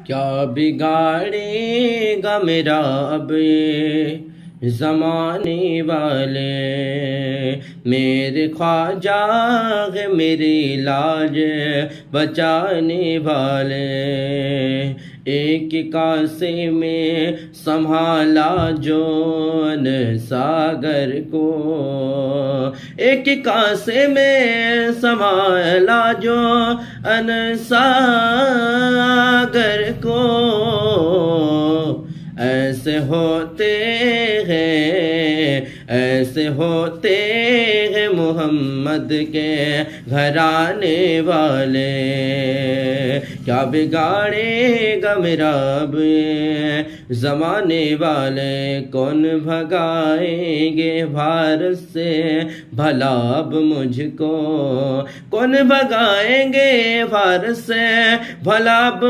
کیا بگاڑے گا میرا اب یہ زمانے والے، میرے خواجہ ہے میری لاج بچانے والے، ایک کاسے میں سنبھالا جو ان ساگر کو، ایک کاسے میں سنبھالا جو ان ساگر کو، ایسے ہوتے ہیں، ایسے ہوتے ہیں محمد کے گھرانے والے، کیا بگاڑے گا میرا اب یہ زمانے والے، کون بھگائیں گے بھارت سے بھلا اب مجھ کو، کون بھگائیں گے بھارت سے بھلا اب